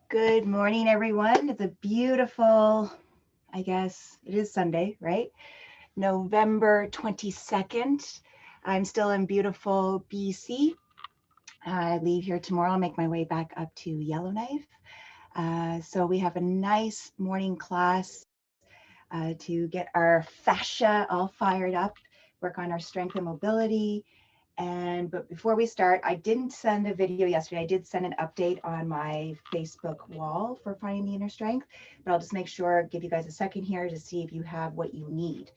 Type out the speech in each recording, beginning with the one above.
Good morning, everyone. It's a beautiful, I guess it is Sunday, right? November 22nd. I'm still in beautiful BC. I leave here tomorrow, make my way back up to Yellowknife. So we have a nice morning class to get our fascia all fired up, work on our strength and mobility, but before we start, I didn't send a video yesterday. I did send an update on my Facebook wall for finding the inner strength, but I'll just make sure, give you guys a second here to see if you have what you need.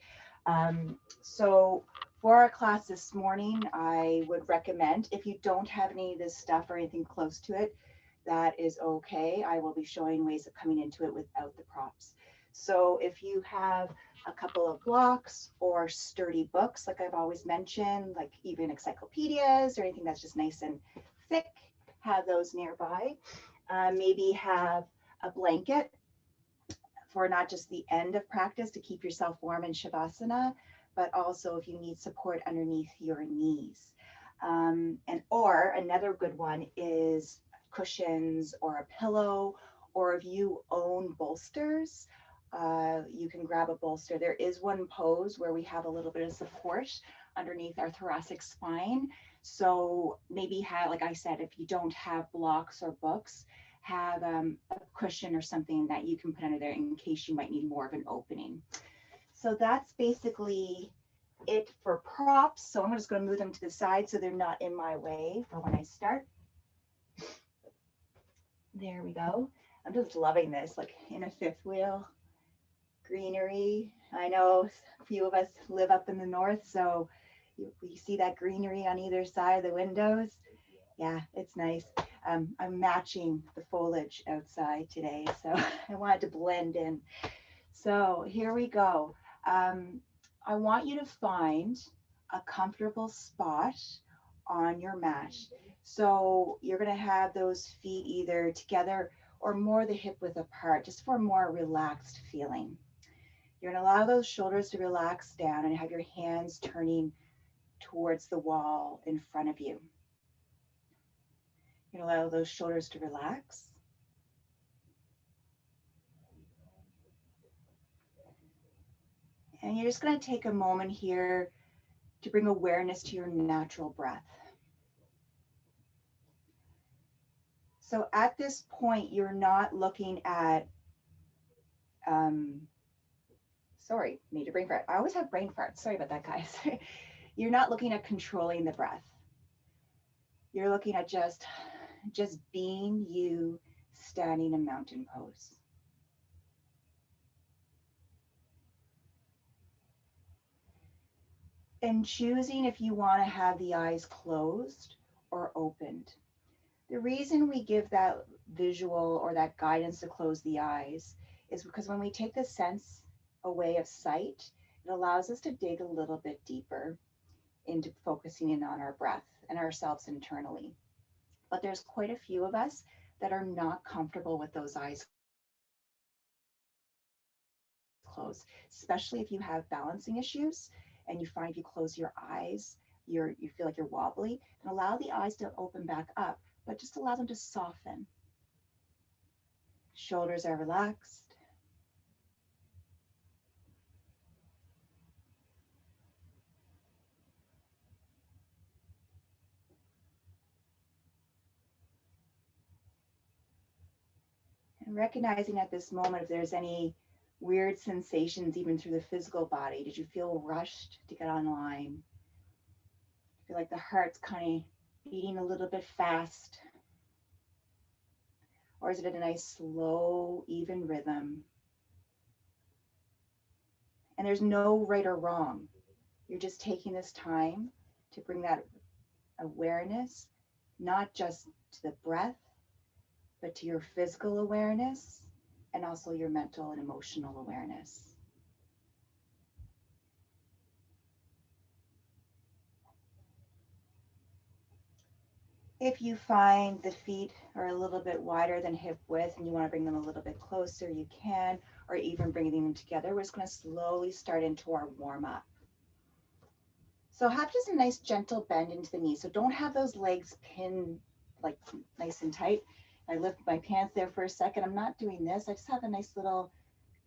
So for our class this morning, I would recommend, if you don't have any of this stuff or anything close to it, that is okay. I will be showing ways of coming into it without the props. So if you have a couple of blocks or sturdy books, like I've always mentioned, like even encyclopedias or anything that's just nice and thick, have those nearby. Maybe have a blanket for not just the end of practice to keep yourself warm in Shavasana, but also if you need support underneath your knees. Or another good one is cushions or a pillow, or if you own bolsters, you can grab a bolster. There is one pose where we have a little bit of support underneath our thoracic spine. So maybe have, like I said, if you don't have blocks or books, have a cushion or something that you can put under there in case you might need more of an opening. So that's basically it for props. So I'm just going to move them to the side so they're not in my way for when I start. There we go. I'm just loving this, like in a fifth wheel, greenery. I know a few of us live up in the north, so we see that greenery on either side of the windows. Yeah, it's nice. I'm matching the foliage outside today, so I wanted to blend in. So here we go. Um, I want you to find a comfortable spot on your mat. So you're going to have those feet either together or more the hip width apart, just for a more relaxed feeling. You're going to allow those shoulders to relax down and have your hands turning towards the wall in front of you. You're going to allow those shoulders to relax. And you're just going to take a moment here to bring awareness to your natural breath. So at this point, you're not looking at, sorry, major brain fart. I always have brain farts. Sorry about that, guys. You're not looking at controlling the breath. You're looking at just being you standing in mountain pose. And choosing if you want to have the eyes closed or opened. The reason we give that visual or that guidance to close the eyes is because when we take the sense away of sight, it allows us to dig a little bit deeper into focusing in on our breath and ourselves internally. But there's quite a few of us that are not comfortable with those eyes closed, especially if you have balancing issues and you find if you close your eyes, you feel like you're wobbly, and allow the eyes to open back up, but just allow them to soften. Shoulders are relaxed. And recognizing at this moment if there's any weird sensations, even through the physical body. Did you feel rushed to get online? Feel like the heart's kind of beating a little bit fast? Or is it a nice, slow, even rhythm? And there's no right or wrong. You're just taking this time to bring that awareness, not just to the breath, but to your physical awareness and also your mental and emotional awareness. If you find the feet are a little bit wider than hip width and you want to bring them a little bit closer, you can, or even bringing them together. We're just going to slowly start into our warm up. So have just a nice gentle bend into the knees. So don't have those legs pinned like nice and tight. I lift my pants there for a second. I'm not doing this. I just have a nice little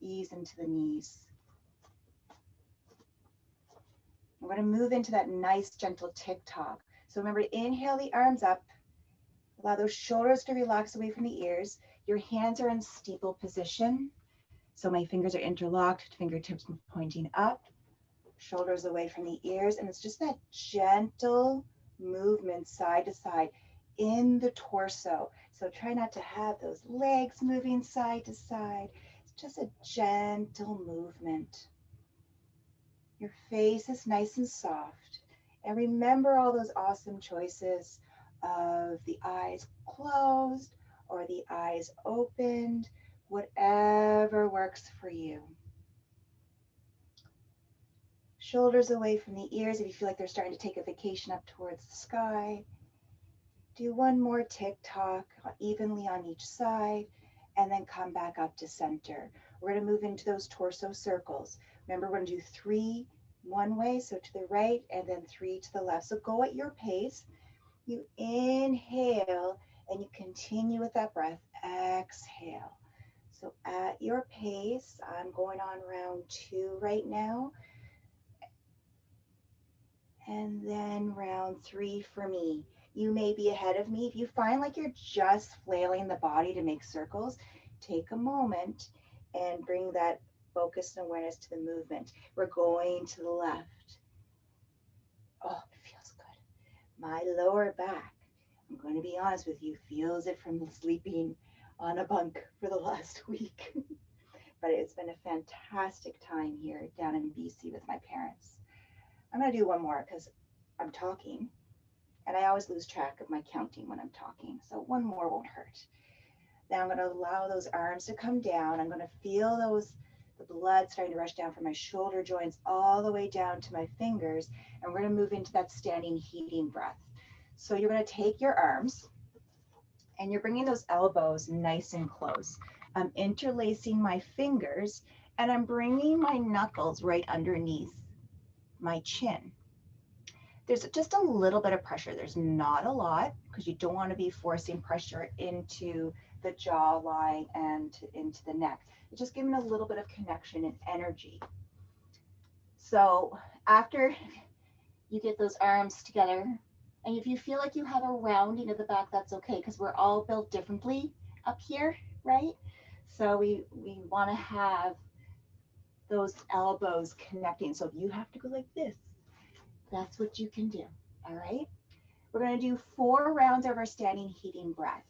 ease into the knees. We're going to move into that nice gentle tick-tock. So remember to inhale the arms up. Allow those shoulders to relax away from the ears. Your hands are in steeple position. So my fingers are interlocked, fingertips pointing up, shoulders away from the ears. And it's just that gentle movement side to side in the torso. So try not to have those legs moving side to side. It's just a gentle movement. Your face is nice and soft. And remember all those awesome choices of the eyes closed or the eyes opened, whatever works for you. Shoulders away from the ears if you feel like they're starting to take a vacation up towards the sky. Do one more tick-tock evenly on each side, and then come back up to center. We're going to move into those torso circles. Remember, we're going to do 3 one way, so to the right, and then 3 to the left. So go at your pace. You inhale, and you continue with that breath. Exhale. So at your pace, I'm going on round 2 right now. And then round 3 for me. You may be ahead of me. If you find like you're just flailing the body to make circles, take a moment and bring that focus and awareness to the movement. We're going to the left. Oh, it feels good. My lower back, I'm going to be honest with you, feels it from sleeping on a bunk for the last week. But it's been a fantastic time here down in BC with my parents. I'm going to do one more because I'm talking and I always lose track of my counting when I'm talking. So one more won't hurt. Now I'm going to allow those arms to come down. I'm going to feel the blood starting to rush down from my shoulder joints all the way down to my fingers. And we're going to move into that standing heating breath. So you're going to take your arms and you're bringing those elbows nice and close. I'm interlacing my fingers and I'm bringing my knuckles right underneath my chin. There's just a little bit of pressure. There's not a lot because you don't want to be forcing pressure into the jawline and into the neck. It's just giving a little bit of connection and energy. So after you get those arms together, and if you feel like you have a rounding of the back, that's okay because we're all built differently up here, right? So we want to have those elbows connecting. So if you have to go like this, that's what you can do, all right? We're gonna do 4 rounds of our standing heating breath.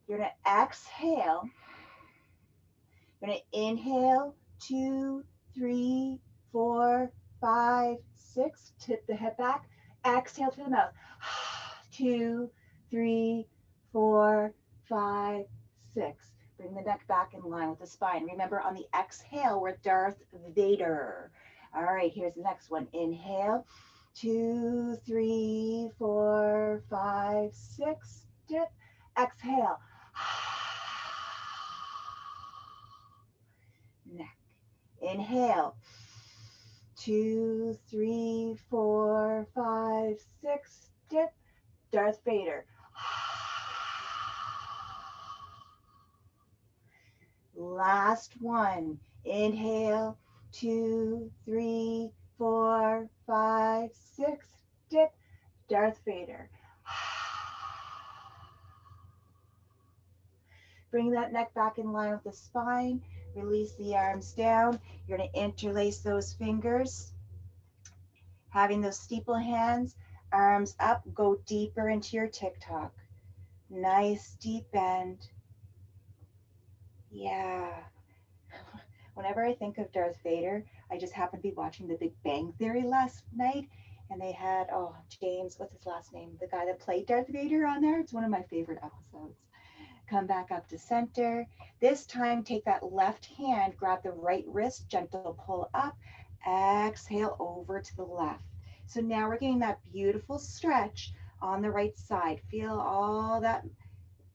You're gonna exhale. You're gonna inhale, 2, 3, 4, 5, 6. Tip the head back. Exhale through the mouth. 2, 3, 4, 5, 6. Bring the neck back in line with the spine. Remember, on the exhale, we're Darth Vader. All right, here's the next one. Inhale, 2, 3, 4, 5, 6. Dip. Exhale. Neck. Inhale. 2, 3, 4, 5, 6. Dip. Darth Vader. Last one. Inhale. 2, 3, 4, 5, 6. Dip. Darth Vader. Bring that neck back in line with the spine. Release the arms down. You're going to interlace those fingers. Having those steeple hands, arms up, go deeper into your tick-tock. Nice deep bend. Yeah. Whenever I think of Darth Vader, I just happen to be watching The Big Bang Theory last night, and they had, James, what's his last name? The guy that played Darth Vader on there. It's one of my favorite episodes. Come back up to center. This time, take that left hand, grab the right wrist, gentle pull up, exhale over to the left. So now we're getting that beautiful stretch on the right side. Feel all that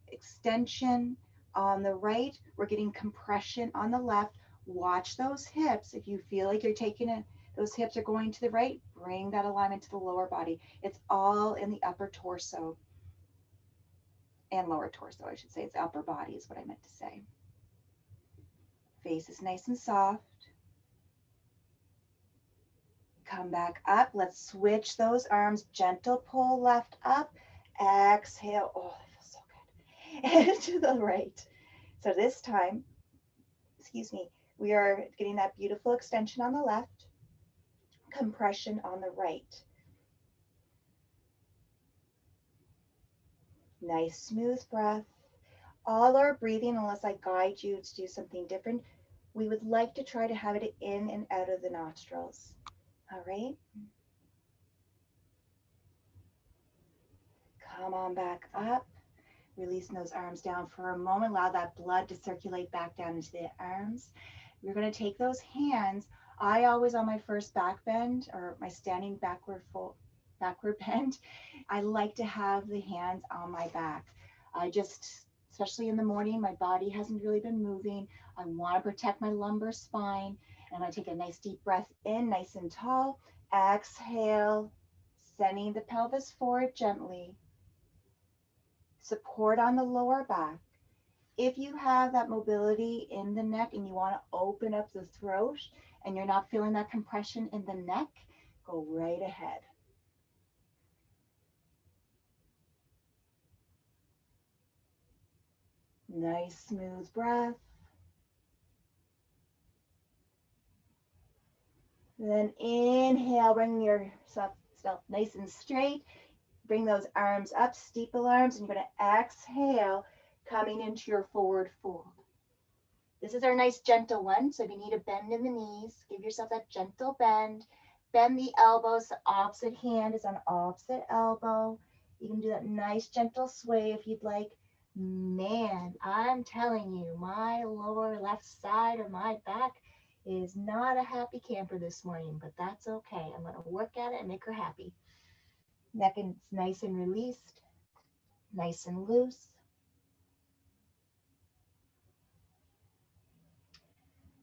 extension on the right. We're getting compression on the left. Watch those hips. If you feel like you're taking it, those hips are going to the right, bring that alignment to the lower body. It's all in the upper torso. and lower torso, I should say. It's upper body is what I meant to say. Face is nice and soft. Come back up. Let's switch those arms. Gentle pull left up. Exhale. Oh, that feels so good. And to the right. So this time, excuse me, we are getting that beautiful extension on the left, compression on the right. Nice smooth breath. All our breathing, unless I guide you to do something different, we would like to try to have it in and out of the nostrils. All right. Come on back up. Releasing those arms down for a moment. Allow that blood to circulate back down into the arms. We're going to take those hands. I always, on my first back bend or my standing backward bend, I like to have the hands on my back. I just, especially in the morning, my body hasn't really been moving. I want to protect my lumbar spine. And I take a nice deep breath in, nice and tall. Exhale, sending the pelvis forward gently. Support on the lower back. If you have that mobility in the neck and you want to open up the throat and you're not feeling that compression in the neck, go right ahead. Nice smooth breath. Then inhale, bring yourself nice and straight. Bring those arms up, steeple arms, and you're going to exhale, coming into your forward fold. This is our nice gentle one. So if you need a bend in the knees, give yourself that gentle bend. Bend the elbows. The opposite hand is on opposite elbow. You can do that nice gentle sway if you'd like. Man, I'm telling you, my lower left side of my back is not a happy camper this morning, but that's okay. I'm going to work at it and make her happy. Neck is nice and released, nice and loose.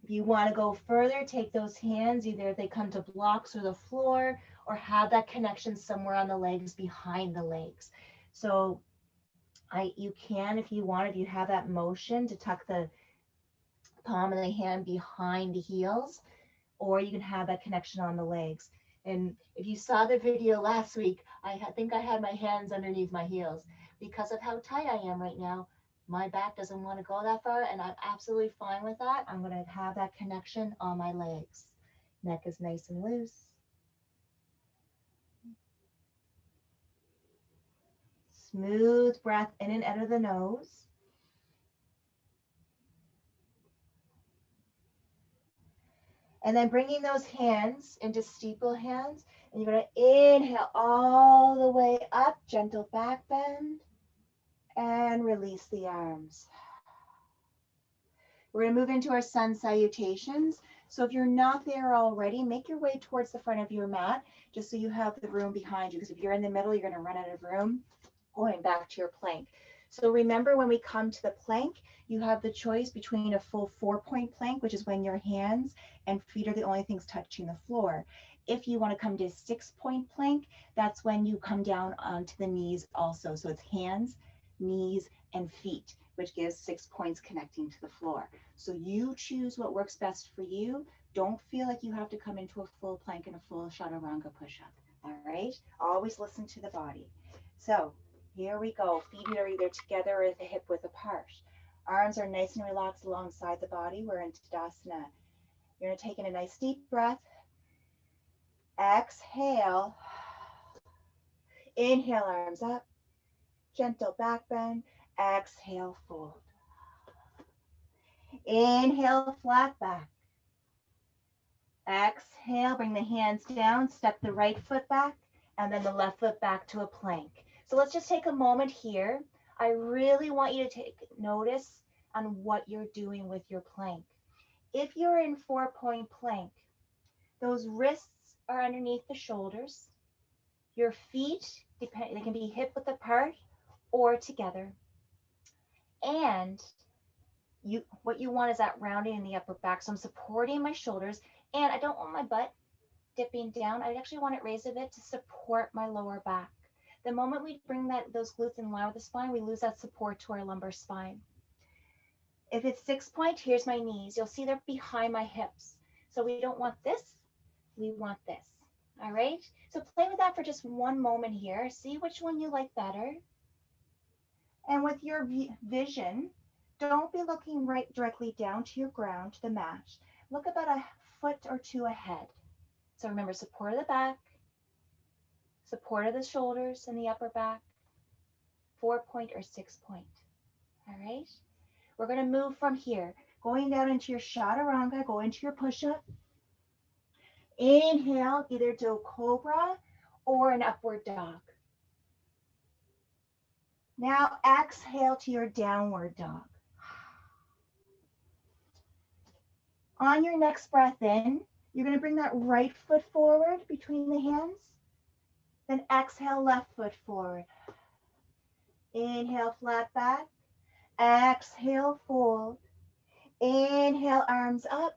If you want to go further, take those hands, either if they come to blocks or the floor, or have that connection somewhere on the legs, behind the legs. So you can, if you want, if you have that motion, to tuck the palm of the hand behind the heels, or you can have that connection on the legs. And if you saw the video last week, I think I had my hands underneath my heels. Because of how tight I am right now, my back doesn't want to go that far, and I'm absolutely fine with that. I'm going to have that connection on my legs. Neck is nice and loose. Smooth breath in and out of the nose. And then bringing those hands into steeple hands, and you're going to inhale all the way up, gentle back bend, and release the arms. We're going to move into our sun salutations. So if you're not there already, make your way towards the front of your mat, just so you have the room behind you, because if you're in the middle, you're going to run out of room going back to your plank. So remember, when we come to the plank, you have the choice between a full 4-point plank, which is when your hands and feet are the only things touching the floor. If you want to come to a 6-point plank, that's when you come down onto the knees also. So it's hands, knees, and feet, which gives 6 points connecting to the floor. So you choose what works best for you. Don't feel like you have to come into a full plank and a full chaturanga push-up. All right? Always listen to the body. So here we go. Feet are either together or the hip width apart. Arms are nice and relaxed alongside the body. We're in Tadasana. You're going to take in a nice deep breath. Exhale. Inhale, arms up. Gentle back bend. Exhale, fold. Inhale, flat back. Exhale, bring the hands down. Step the right foot back, and then the left foot back to a plank. So let's just take a moment here. I really want you to take notice on what you're doing with your plank. If you're in 4-point plank, those wrists are underneath the shoulders. Your feet, they can be hip width apart or together. And what you want is that rounding in the upper back. So I'm supporting my shoulders, and I don't want my butt dipping down. I actually want it raised a bit to support my lower back. The moment we bring those glutes in line with the spine, we lose that support to our lumbar spine. If it's 6-point, here's my knees. You'll see they're behind my hips. So we don't want this, we want this. All right? So play with that for just one moment here. See which one you like better. And with your vision, don't be looking right directly down to your ground, to the mat. Look about a foot or two ahead. So remember, support of the back, support of the shoulders and the upper back, 4-point or 6-point. All right? We're going to move from here, going down into your chaturanga, go into your push-up. Inhale, either to a cobra or an upward dog. Now exhale to your downward dog. On your next breath in, you're going to bring that right foot forward between the hands. Then exhale, left foot forward. Inhale, flat back. Exhale, fold. Inhale, arms up.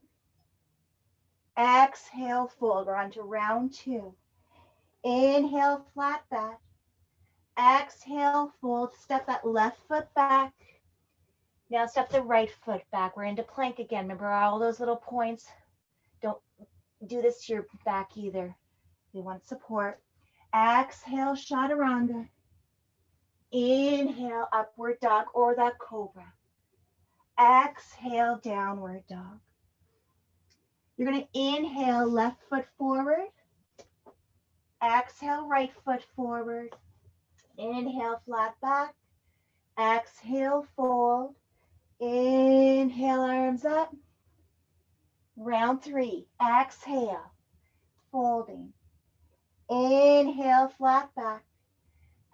Exhale, fold. We're on to round 2. Inhale, flat back. Exhale, fold. Step that left foot back. Now step the right foot back. We're into plank again. Remember all those little points. Don't do this to your back either. You want support. Exhale, chaturanga. Inhale, upward dog or that cobra. Exhale, downward dog. You're going to inhale, left foot forward. Exhale, right foot forward. Inhale, flat back. Exhale, fold. Inhale, arms up. Round 3. Exhale, folding. Inhale, flat back.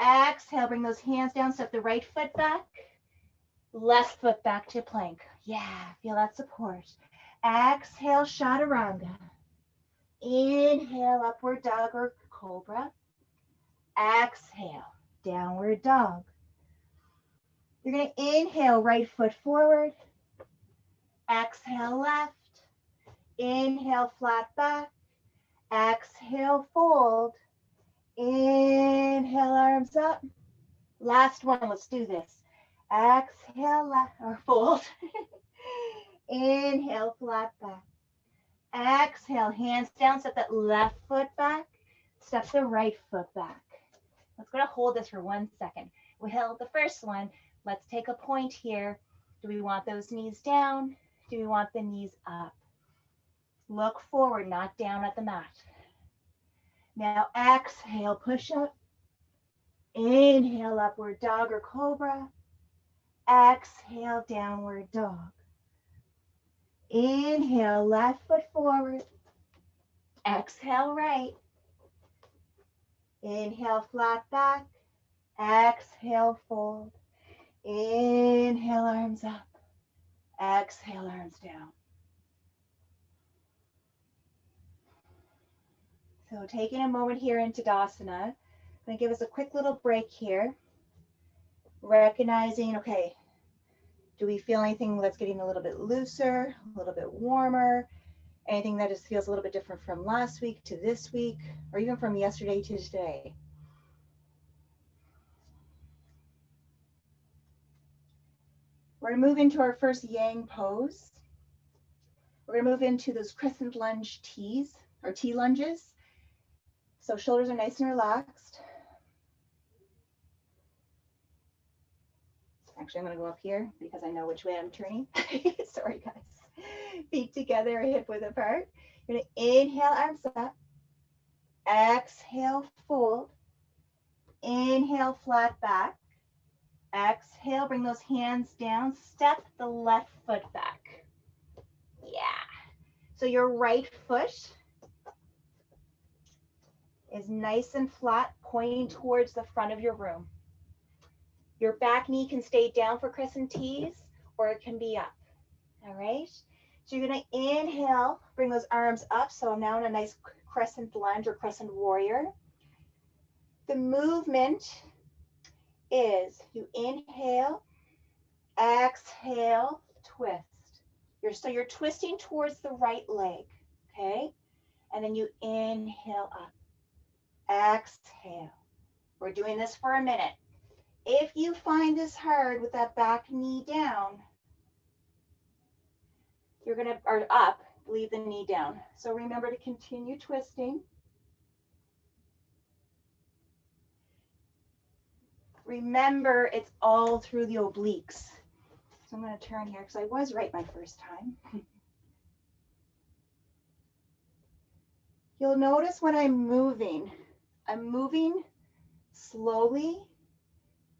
Exhale, bring those hands down, step the right foot back. Left foot back to plank. Yeah, feel that support. Exhale, chaturanga. Inhale, upward dog or cobra. Exhale, downward dog. You're going to inhale, right foot forward. Exhale, left. Inhale, flat back. Exhale, fold. Inhale, arms up. Last one, let's do this. Exhale, left or fold. Inhale, flat back. Exhale, hands down, step that left foot back. Step the right foot back. Let's go to hold this for 1 second. We held the first one. Let's take a point here. Do we want those knees down? Do we want the knees up? Look forward, not down at the mat. Now exhale, push up. Inhale, upward dog or cobra. Exhale, downward dog. Inhale, left foot forward. Exhale, right. Inhale, flat back. Exhale, fold. Inhale, arms up. Exhale, arms down. So taking a moment here in Tadasana, I'm going to give us a quick little break here. Recognizing, okay, do we feel anything that's getting a little bit looser, a little bit warmer? Anything that just feels a little bit different from last week to this week, or even from yesterday to today? We're going to move into our first yang pose. We're going to move into those crescent lunge T's, or T lunges. So shoulders are nice and relaxed. Actually, I'm going to go up here because I know which way I'm turning. Sorry, guys. Feet together, hip width apart. You're going to inhale, arms up. Exhale, fold. Inhale, flat back. Exhale, bring those hands down. Step the left foot back. Yeah. So your right foot is nice and flat, pointing towards the front of your room. Your back knee can stay down for crescent T's, or it can be up. All right. So you're going to inhale, bring those arms up. So I'm now in a nice crescent lunge or crescent warrior. The movement is you inhale, exhale, twist. So you're twisting towards the right leg, okay? And then you inhale up, exhale, We're doing this for a minute. If you find this hard with that back knee down, you're gonna, or up, leave the knee down. So remember to continue twisting. Remember, it's all through the obliques. So I'm gonna turn here because I was right my first time. You'll notice when I'm moving slowly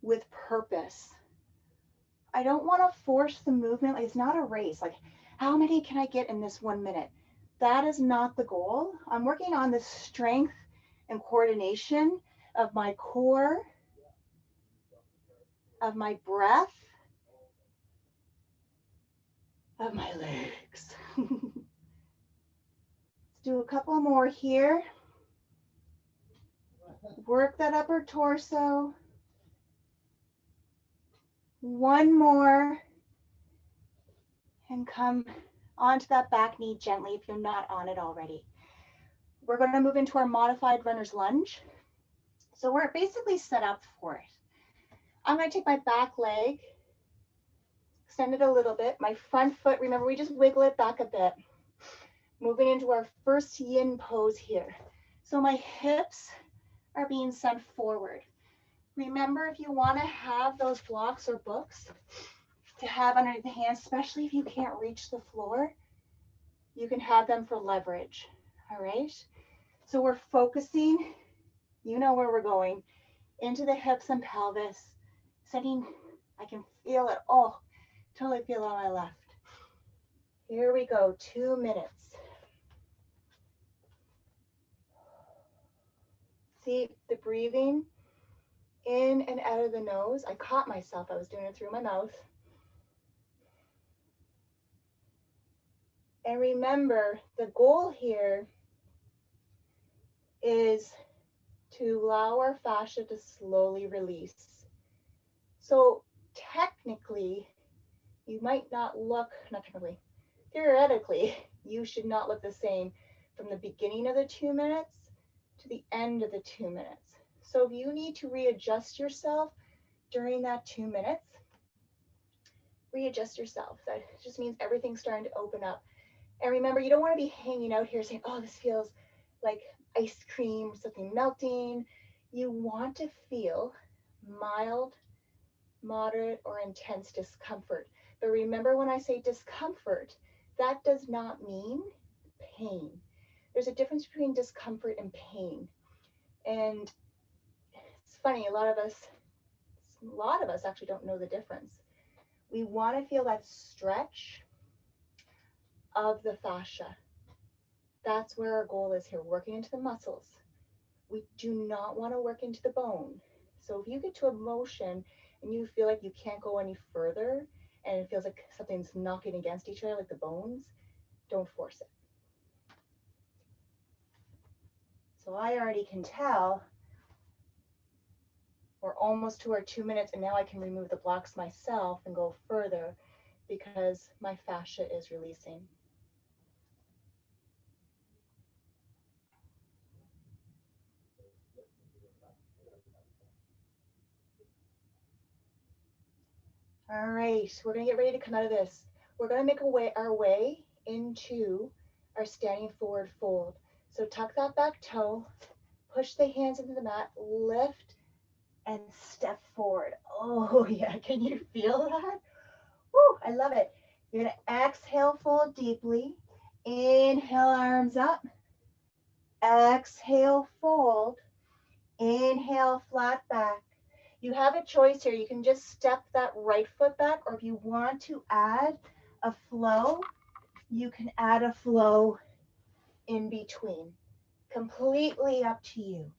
with purpose. I don't want to force the movement. Like, it's not a race. Like, how many can I get in this 1 minute? That is not the goal. I'm working on the strength and coordination of my core, of my breath, of my legs. Let's do a couple more here. Work that upper torso. One more. And come onto that back knee gently if you're not on it already. We're going to move into our modified runner's lunge. So we're basically set up for it. I'm going to take my back leg, extend it a little bit. My front foot, remember, we just wiggle it back a bit. Moving into our first yin pose here. So my hips are being sent forward. Remember, if you want to have those blocks or books to have underneath the hands, especially if you can't reach the floor, you can have them for leverage. All right. So we're focusing, you know where we're going, into the hips and pelvis, setting, I can feel it. Oh, totally feel it on my left. Here we go, 2 minutes. See the breathing in and out of the nose. I caught myself, I was doing it through my mouth. And remember, the goal here is to allow our fascia to slowly release. So technically, you might not look, not technically, theoretically, you should not look the same from the beginning of the 2 minutes to the end of the 2 minutes. So if you need to readjust yourself during that 2 minutes, readjust yourself. That just means everything's starting to open up. And remember, you don't want to be hanging out here saying, oh, this feels like ice cream, something melting. You want to feel mild, moderate, or intense discomfort. But remember, when I say discomfort, that does not mean pain. There's a difference between discomfort and pain. And it's funny, a lot of us actually don't know the difference. We want to feel that stretch of the fascia. That's where our goal is here, working into the muscles. We do not want to work into the bone. So if you get to a motion and you feel like you can't go any further and it feels like something's knocking against each other, like the bones, don't force it. So I already can tell we're almost to our 2 minutes, and now I can remove the blocks myself and go further because my fascia is releasing. All right, we're gonna get ready to come out of this. We're gonna make our way into our standing forward fold. So tuck that back toe, push the hands into the mat, lift, and step forward. Oh yeah, can you feel that? Woo, I love it. You're gonna exhale, fold deeply. Inhale, arms up. Exhale, fold. Inhale, flat back. You have a choice here. You can just step that right foot back, or if you want to add a flow, you can add a flow in between. Completely up to you.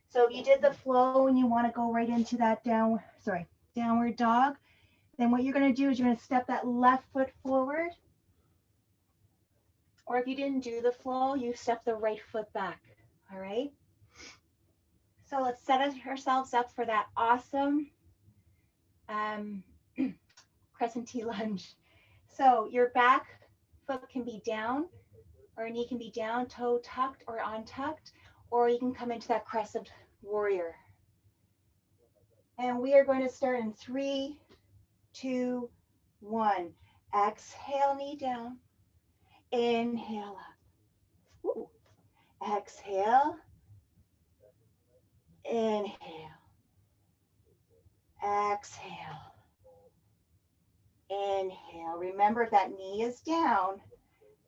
So if you did the flow and you want to go right into that downward dog, then what you're going to do is you're going to step that left foot forward. Or if you didn't do the flow, you step the right foot back. All right. So let's set ourselves up for that awesome crescent T lunge. So your back foot can be down Our knee can be down, toe tucked or untucked, or you can come into that crescent warrior. And we are going to start in 3, 2, 1. Exhale, knee down. Inhale up. Ooh. Exhale. Inhale. Exhale. Inhale. Remember, if that knee is down,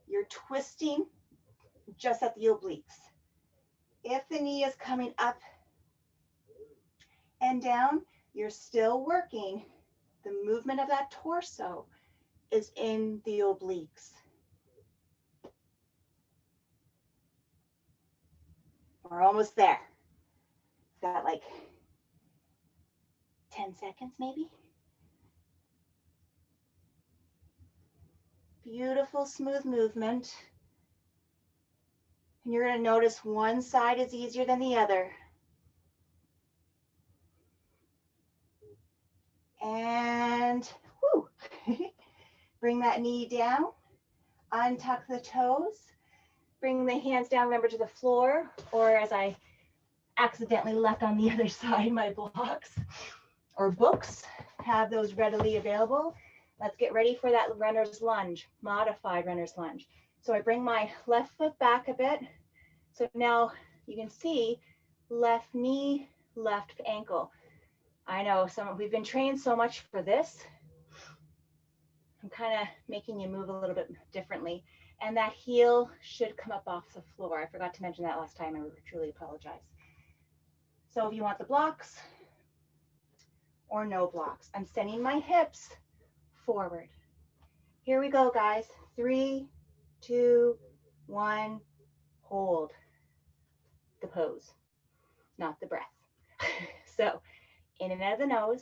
you're twisting just at the obliques. If the knee is coming up and down, you're still working. The movement of that torso is in the obliques. We're almost there. Got like 10 seconds maybe. Beautiful, smooth movement. And you're going to notice one side is easier than the other. And whoo, bring that knee down, untuck the toes, bring the hands down, remember, to the floor, or as I accidentally left on the other side, my blocks or books, have those readily available. Let's get ready for that runner's lunge, modified runner's lunge. So I bring my left foot back a bit. So now you can see left knee, left ankle. I know we've been trained so much for this. I'm kind of making you move a little bit differently. And that heel should come up off the floor. I forgot to mention that last time. I truly apologize. So if you want the blocks or no blocks, I'm sending my hips forward. Here we go, guys. 3, 2, 1, hold the pose, not the breath. So in and out of the nose.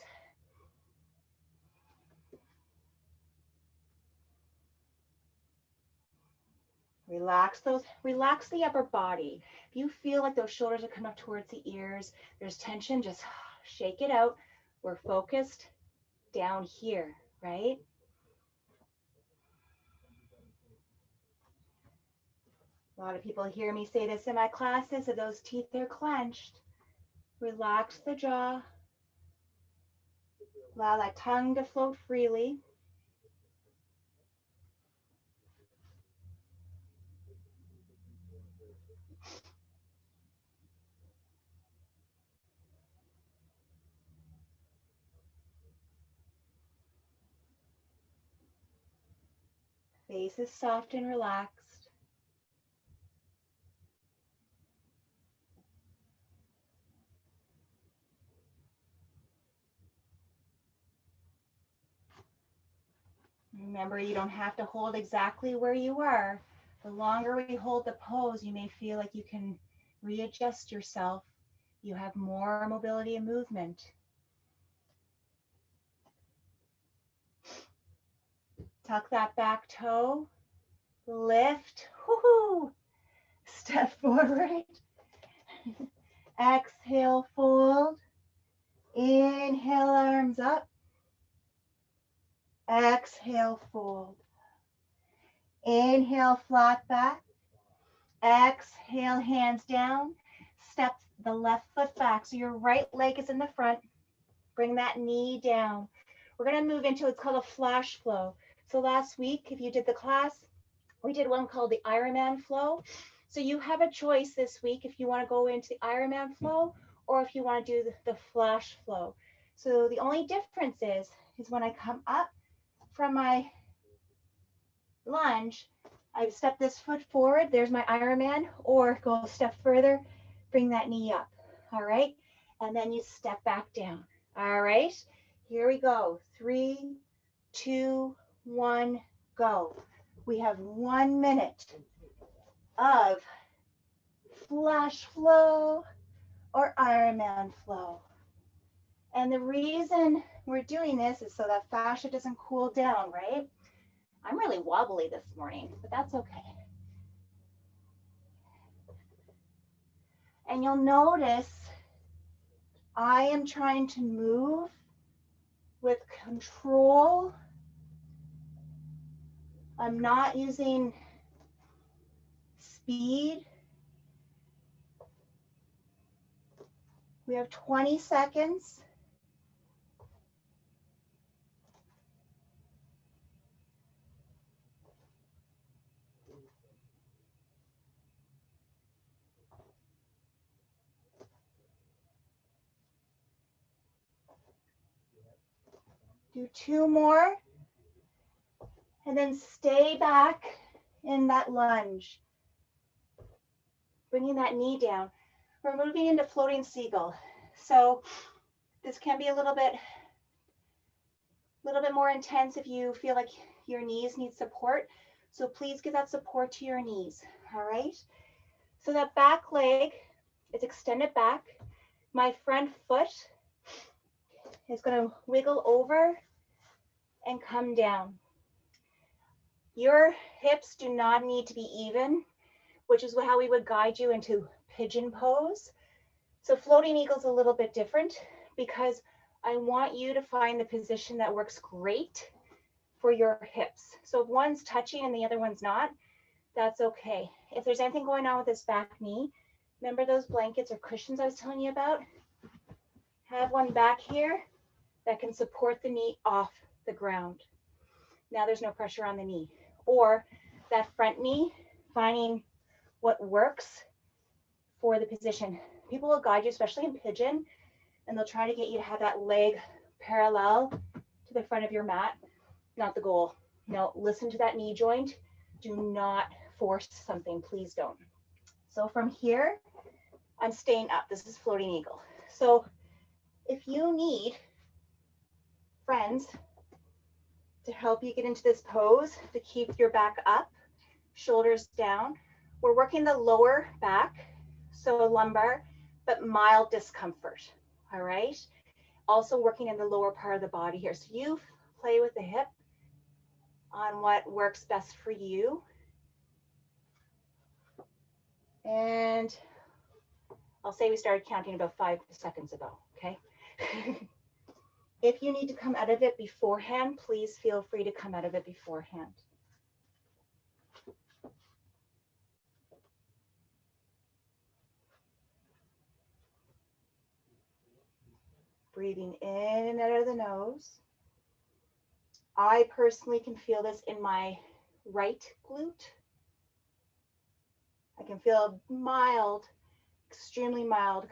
Relax the upper body. If you feel like those shoulders are coming up towards the ears, there's tension, just shake it out. We're focused down here, right? A lot of people hear me say this in my classes, that those teeth are clenched. Relax the jaw. Allow that tongue to float freely. Face is soft and relaxed. Remember, you don't have to hold exactly where you are. The longer we hold the pose, you may feel like you can readjust yourself. You have more mobility and movement. Tuck that back toe. Lift. Woo-hoo. Step forward. Exhale, fold. Inhale, arms up. Exhale, fold. Inhale, flat back. Exhale, hands down. Step the left foot back. So your right leg is in the front. Bring that knee down. We're going to move into what's called a flash flow. So last week, if you did the class, we did one called the Ironman flow. So you have a choice this week if you want to go into the Ironman flow or if you want to do the flash flow. So the only difference is when I come up from my lunge, I step this foot forward, there's my Ironman, or go a step further, bring that knee up, all right? And then you step back down, all right? Here we go, 3, 2, 1, go. We have 1 minute of flash flow or Ironman flow. And the reason we're doing this is so that fascia doesn't cool down, right? I'm really wobbly this morning, but that's okay. And you'll notice I am trying to move with control. I'm not using speed. We have 20 seconds. Do 2 more. And then stay back in that lunge. Bringing that knee down. We're moving into floating seagull. So this can be a little bit more intense if you feel like your knees need support. So please give that support to your knees, all right? So that back leg is extended back. My front foot is gonna wiggle over and come down. Your hips do not need to be even, which is how we would guide you into pigeon pose. So floating eagle is a little bit different because I want you to find the position that works great for your hips. So if one's touching and the other one's not, that's okay. If there's anything going on with this back knee, remember those blankets or cushions I was telling you about? Have one back here that can support the knee off the ground. Now there's no pressure on the knee. Or that front knee, finding what works for the position. People will guide you, especially in pigeon, and they'll try to get you to have that leg parallel to the front of your mat. Not the goal. No, listen to that knee joint. Do not force something, please don't. So from here, I'm staying up. This is floating eagle. So if you need friends to help you get into this pose, to keep your back up, shoulders down, we're working the lower back, so lumbar, but mild discomfort, all right? Also working in the lower part of the body here. So you play with the hip on what works best for you. And I'll say we started counting about 5 seconds ago, okay? If you need to come out of it beforehand, please feel free to come out of it beforehand. Breathing in and out of the nose. I personally can feel this in my right glute. I can feel mild, extremely mild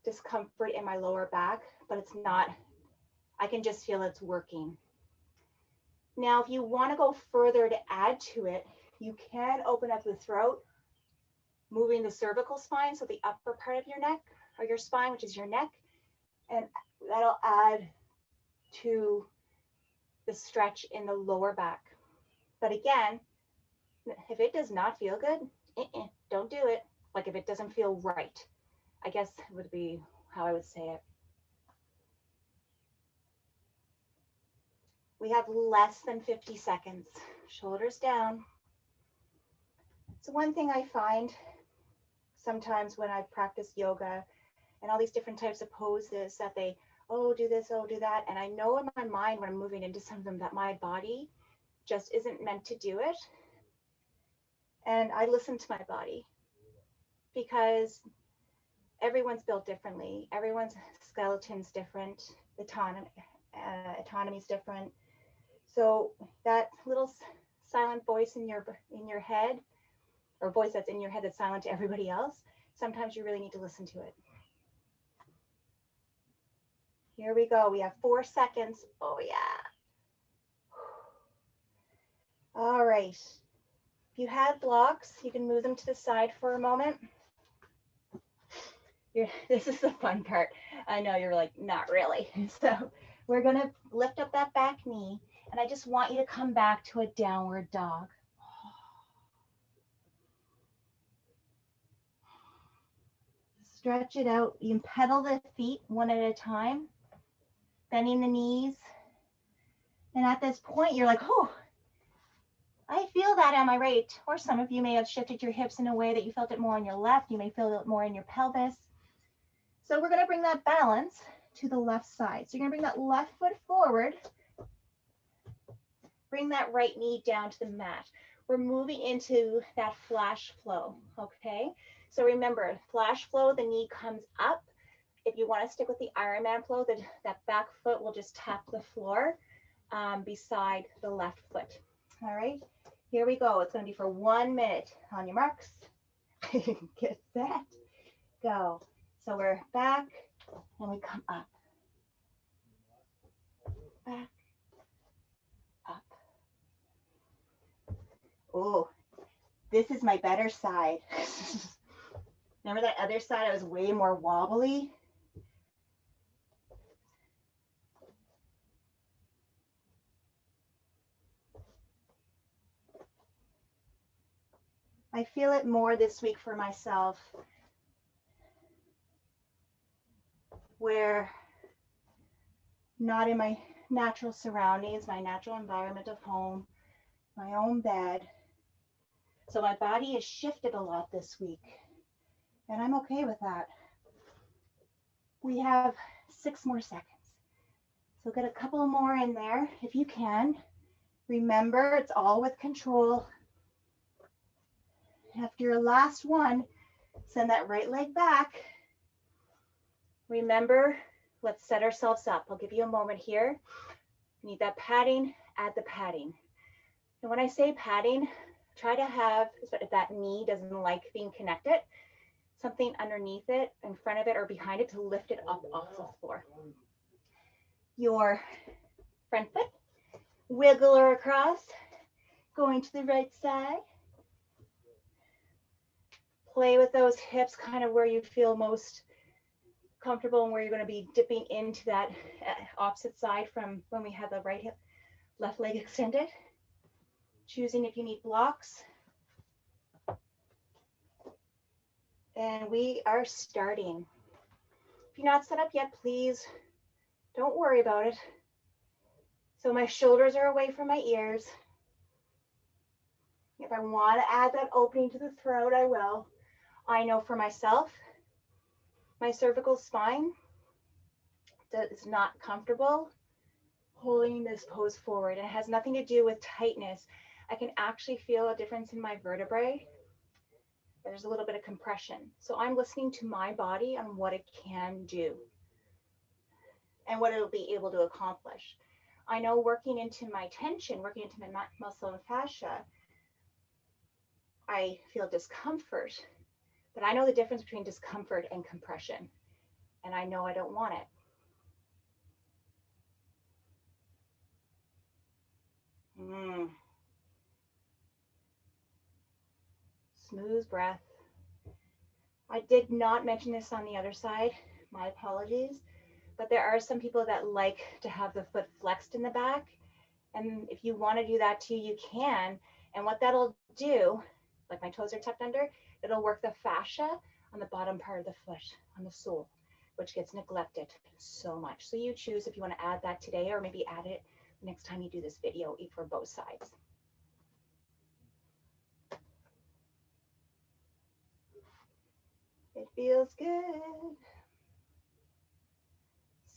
discomfort in my lower back, but it's not, I can just feel it's working. Now, if you want to go further to add to it, you can open up the throat, moving the cervical spine, so the upper part of your neck, or your spine, which is your neck, and that'll add to the stretch in the lower back. But again, if it does not feel good, don't do it. Like if it doesn't feel right, I guess would be how I would say it. We have less than 50 seconds. Shoulders down. So one thing I find sometimes when I practice yoga and all these different types of poses that they, oh, do this, oh, do that. And I know in my mind when I'm moving into some of them that my body just isn't meant to do it. And I listen to my body because everyone's built differently. Everyone's skeleton's different. Autonomy is different. So that little silent voice in your head, or voice that's in your head that's silent to everybody else, sometimes you really need to listen to it. Here we go. We have 4 seconds. Oh yeah. All right. If you have blocks, you can move them to the side for a moment. This is the fun part. I know you're like, not really. So we're gonna lift up that back knee, and I just want you to come back to a downward dog. Stretch it out. You can pedal the feet one at a time, bending the knees. And at this point, you're like, oh, I feel that, am I right? Or some of you may have shifted your hips in a way that you felt it more on your left. You may feel it more in your pelvis. So we're gonna bring that balance to the left side. So you're gonna bring that left foot forward. Bring that right knee down to the mat. we're moving into that flash flow, okay? So remember, flash flow, the knee comes up. If you want to stick with the Ironman flow, that back foot will just tap the floor beside the left foot. All right, here we go. It's going to be for 1 minute. On your marks, get set, go. So we're back and we come up, back, up. Oh, this is my better side. Remember that other side, I was way more wobbly? I feel it more this week for myself, where not in my natural surroundings, my natural environment of home, my own bed. So my body has shifted a lot this week, and I'm okay with that. We have 6 more seconds. So get a couple more in there if you can. Remember, it's all with control. After your last one, send that right leg back. Remember, let's set ourselves up. I'll give you a moment here. Need that padding, add the padding. And when I say padding, try to have, if that knee doesn't like being connected, something underneath it, in front of it, or behind it to lift it up off the floor. Your front foot, wiggle her across, going to the right side. Play with those hips, kind of where you feel most comfortable and where you're going to be dipping into that opposite side from when we have the right hip, left leg extended. Choosing if you need blocks. And we are starting. If you're not set up yet, please don't worry about it. So my shoulders are away from my ears. If I want to add that opening to the throat, I will. I know for myself, my cervical spine that is not comfortable holding this pose forward. And it has nothing to do with tightness. I can actually feel a difference in my vertebrae. There's a little bit of compression. So I'm listening to my body on what it can do and what it'll be able to accomplish. I know working into my tension, working into my muscle and fascia, I feel discomfort, but I know the difference between discomfort and compression, and I know I don't want it. Smooth breath. I did not mention this on the other side, my apologies, but there are some people that like to have the foot flexed in the back, and if you want to do that too, you can. And what that'll do, like my toes are tucked under, it'll work the fascia on the bottom part of the foot, on the sole, which gets neglected so much. So you choose if you want to add that today, or maybe add it the next time you do this video for both sides. It feels good.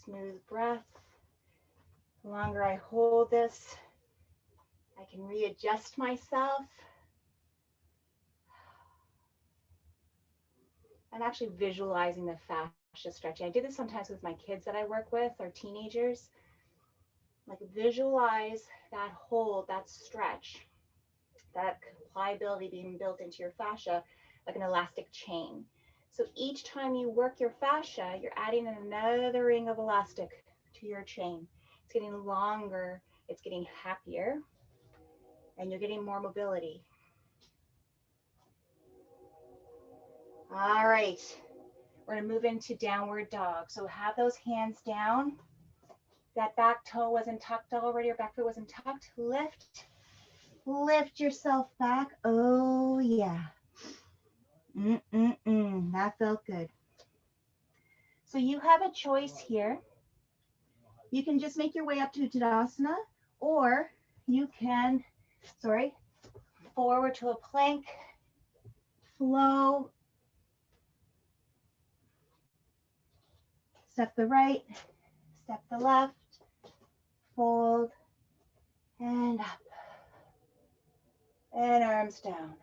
Smooth breath. The longer I hold this, I can readjust myself. I'm actually visualizing the fascia stretching. I do this sometimes with my kids that I work with, or teenagers. Like, visualize that hold, that stretch, that pliability being built into your fascia like an elastic chain. So each time you work your fascia, you're adding another ring of elastic to your chain. It's getting longer, it's getting happier, and you're getting more mobility. All right, we're gonna move into downward dog. So have those hands down. That back toe wasn't tucked already, or back foot wasn't tucked. Lift yourself back. Oh yeah. That felt good. So you have a choice here. You can just make your way up to Tadasana, or you can, forward to a plank, flow, step the right, step the left, fold, and up. And arms down.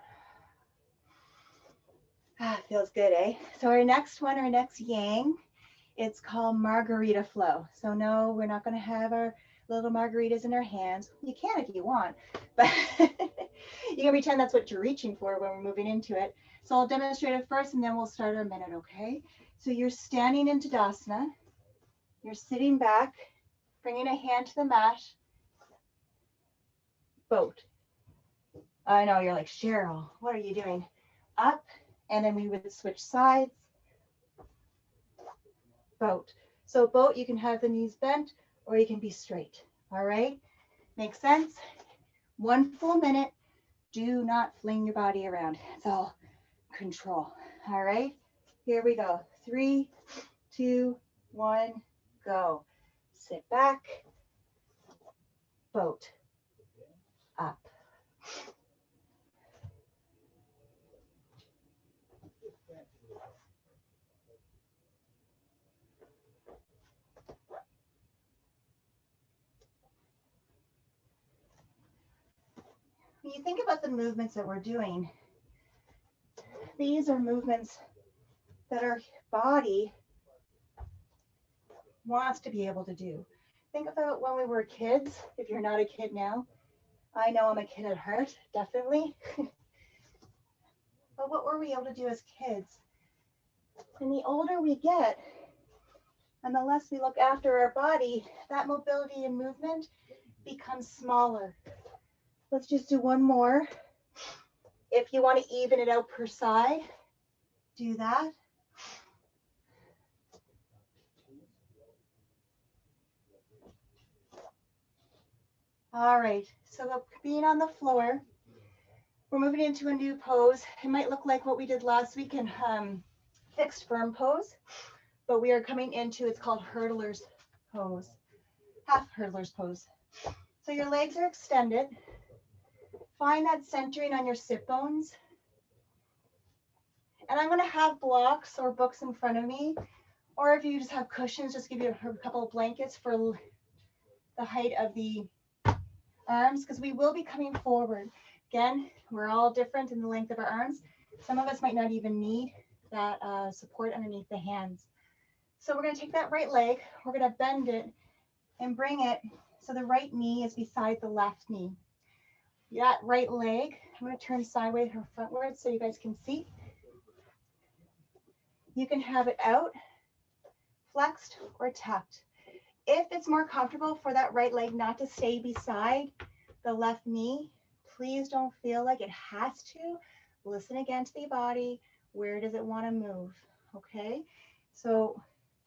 Ah, feels good, eh? So our next one, our next yang, it's called margarita flow. So no, we're not going to have our little margaritas in our hands. You can if you want, but you can pretend that's what you're reaching for when we're moving into it. So I'll demonstrate it first and then we'll start our minute, okay? So you're standing in Tadasana. You're sitting back, bringing a hand to the mat. Boat. I know, you're like, Cheryl, what are you doing? Up, and then we would switch sides. Boat. So boat, you can have the knees bent or you can be straight. All right? Makes sense? 1 full minute. Do not fling your body around. It's all control. All right? Here we go. 3, 2, 1, go. Sit back. Boat. Up. When you think about the movements that we're doing, these are movements that our body wants to be able to do. Think about when we were kids, if you're not a kid now. I know I'm a kid at heart, definitely. But what were we able to do as kids? And the older we get, and the less we look after our body, that mobility and movement becomes smaller. Let's just do one more. If you want to even it out per side, do that. All right, so being on the floor, we're moving into a new pose. It might look like what we did last week in fixed firm pose, but we are coming into, it's called hurdler's pose, half hurdler's pose. So your legs are extended. Find that centering on your sit bones. And I'm going to have blocks or books in front of me, or if you just have cushions, just give you a couple of blankets for the height of the arms, because we will be coming forward. Again, we're all different in the length of our arms. Some of us might not even need that support underneath the hands. So we're going to take that right leg, we're going to bend it and bring it so the right knee is beside the left knee. That right leg, I'm going to turn sideways or frontwards so you guys can see. You can have it out, flexed, or tucked. If it's more comfortable for that right leg not to stay beside the left knee, please don't feel like it has to. Listen again to the body. Where does it want to move? Okay, so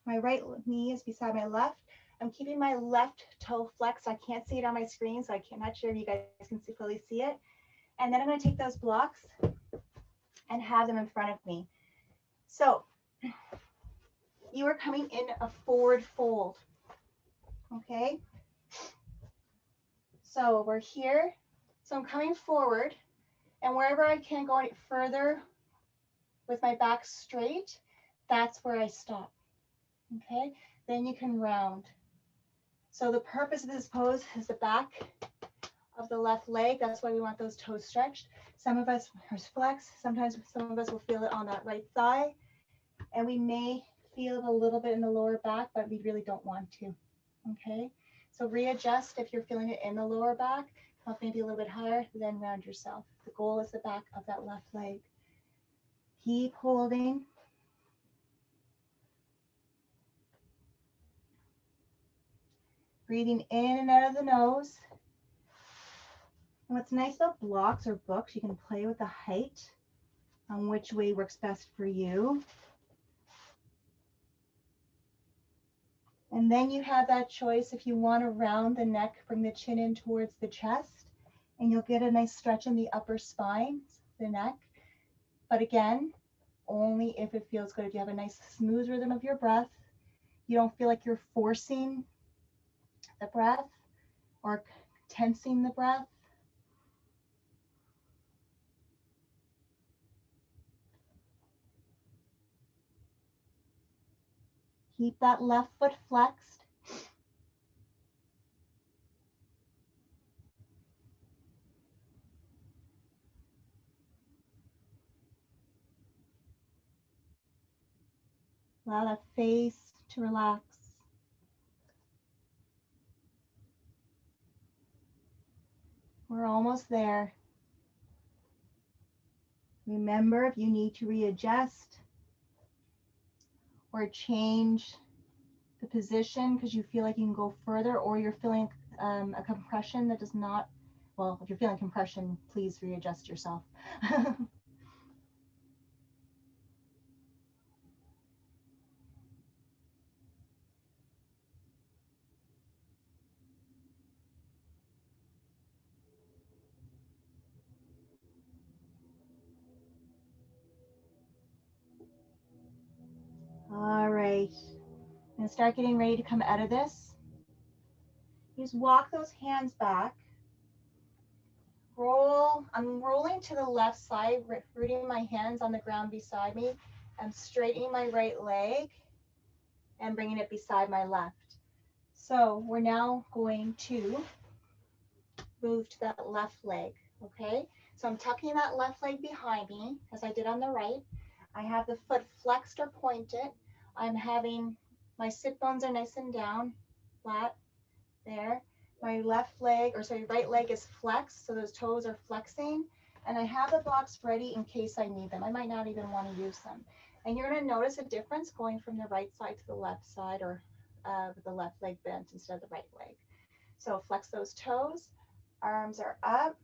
my right knee is beside my left. I'm keeping my left toe flexed. I can't see it on my screen, so I'm not sure if you guys can fully see it. And then I'm going to take those blocks and have them in front of me. So you are coming in a forward fold. Okay, so we're here. So I'm coming forward, and wherever I can't go any further with my back straight, that's where I stop. Okay, then you can round. So the purpose of this pose is the back of the left leg. That's why we want those toes stretched. Some of us are flexed. Sometimes some of us will feel it on that right thigh, and we may feel it a little bit in the lower back, but we really don't want to. Okay, so readjust if you're feeling it in the lower back. Up maybe a little bit higher, then round yourself. The goal is the back of that left leg. Keep holding. Breathing in and out of the nose. And what's nice about blocks or books, you can play with the height on which way works best for you. And then you have that choice if you want to round the neck, bring the chin in towards the chest, and you'll get a nice stretch in the upper spine, the neck. But again, only if it feels good. If you have a nice smooth rhythm of your breath, you don't feel like you're forcing the breath or tensing the breath. Keep that left foot flexed. Allow that face to relax. We're almost there. Remember, if you need to readjust or change the position because you feel like you can go further, or you're feeling a compression that does not, well, if you're feeling compression, please readjust yourself. All right. I'm going to start getting ready to come out of this. Just walk those hands back. Roll. I'm rolling to the left side, rooting my hands on the ground beside me. I'm straightening my right leg and bringing it beside my left. So we're now going to move to that left leg, okay? So I'm tucking that left leg behind me as I did on the right. I have the foot flexed or pointed. I'm having my sit bones are nice and down, flat there. My left leg, or sorry, right leg is flexed, so those toes are flexing. And I have the blocks ready in case I need them. I might not even want to use them. And you're going to notice a difference going from the right side to the left side, or with the left leg bent instead of the right leg. So flex those toes, arms are up.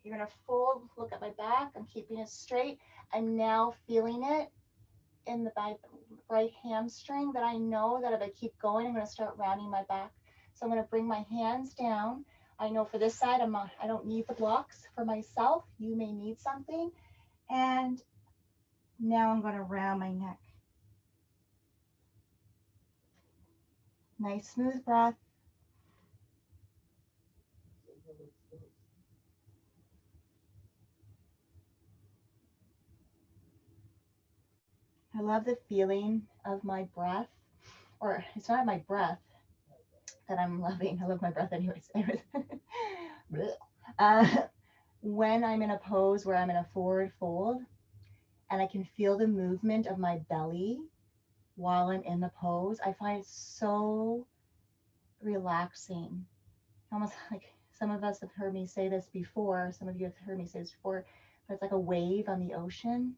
You're going to fold, look at my back. I'm keeping it straight. I'm now feeling it in the right hamstring that I know that if I keep going, I'm going to start rounding my back. So I'm going to bring my hands down. I know for this side, I don't need the blocks for myself. You may need something. And now I'm going to round my neck. Nice smooth breath. I love the feeling of my breath, or it's not my breath that I'm loving. I love my breath anyways. uh, when I'm in a pose where I'm in a forward fold and I can feel the movement of my belly while I'm in the pose, I find it so relaxing. Almost like some of us have heard me say this before, some of you have heard me say this before, but it's like a wave on the ocean.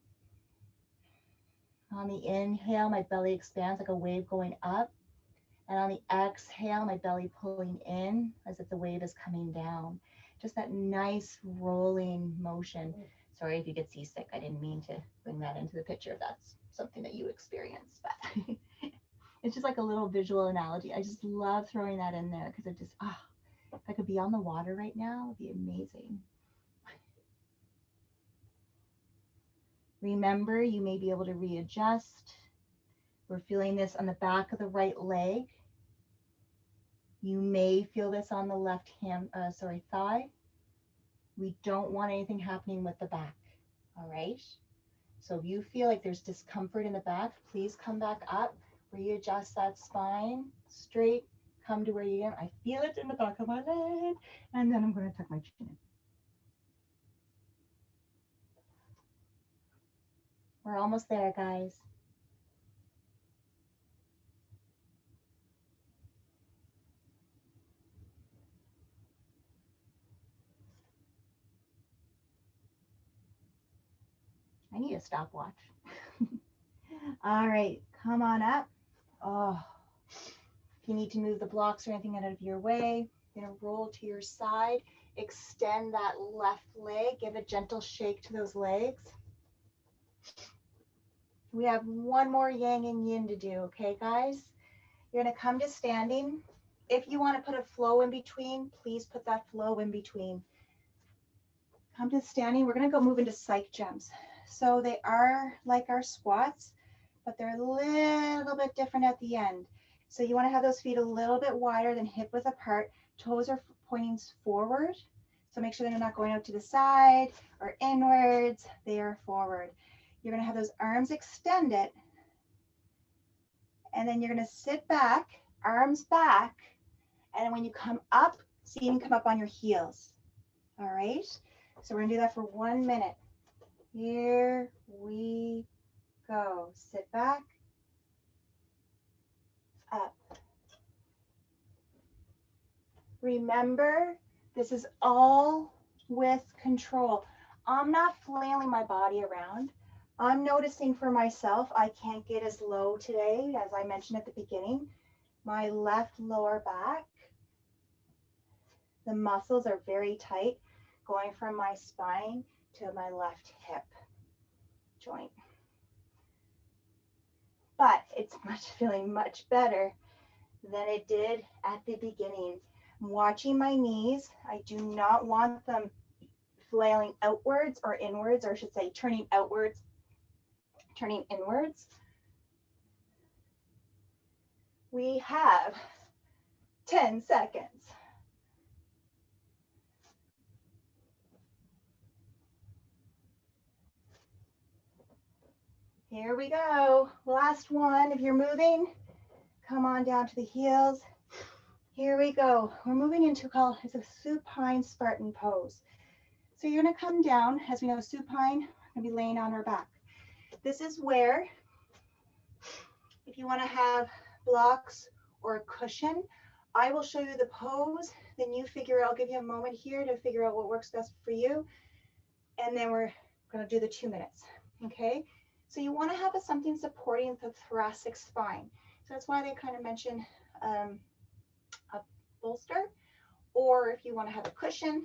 On the inhale, my belly expands like a wave going up. And on the exhale, my belly pulling in as if the wave is coming down. Just that nice rolling motion. Sorry if you get seasick. I didn't mean to bring that into the picture if that's something that you experience. But it's just like a little visual analogy. I just love throwing that in there because it just, if I could be on the water right now, it'd be amazing. Remember, you may be able to readjust. We're feeling this on the back of the right leg. You may feel this on the left thigh. We don't want anything happening with the back, all right? So if you feel like there's discomfort in the back, please come back up, readjust that spine, straight, come to where you are. I feel it in the back of my leg, and then I'm going to tuck my chin in. We're almost there, guys. I need a stopwatch. All right, come on up. Oh, if you need to move the blocks or anything out of your way, you're gonna roll to your side, extend that left leg, give a gentle shake to those legs. We have one more yang and yin to do, okay, guys? You're gonna come to standing. If you wanna put a flow in between, please put that flow in between. Come to standing. We're gonna go move into psych jumps. So they are like our squats, but they're a little bit different at the end. So you want to have those feet a little bit wider than hip width apart. Toes are pointing forward. So make sure they're not going out to the side or inwards. They are forward. You're going to have those arms extended. And then you're going to sit back, arms back. And when you come up, see you can come up on your heels. All right. So we're going to do that for 1 minute. Here we go. Sit back, up. Remember, this is all with control. I'm not flailing my body around. I'm noticing for myself, I can't get as low today, as I mentioned at the beginning. My left lower back, the muscles are very tight, going from my spine to my left hip joint. But it's feeling much better than it did at the beginning. I'm watching my knees. I do not want them flailing outwards or inwards, or I should say turning outwards, turning inwards. We have 10 seconds. Here we go. Last one. If you're moving, come on down to the heels. Here we go. We're moving into it's a supine Spartan pose. So you're going to come down. As we know, supine, we're going to be laying on our back. This is where, if you want to have blocks or a cushion, I will show you the pose. Then you figure, I'll give you a moment here to figure out what works best for you. And then we're going to do the 2 minutes. Okay. So you want to have something supporting the thoracic spine. So that's why they kind of mention a bolster, or if you want to have a cushion.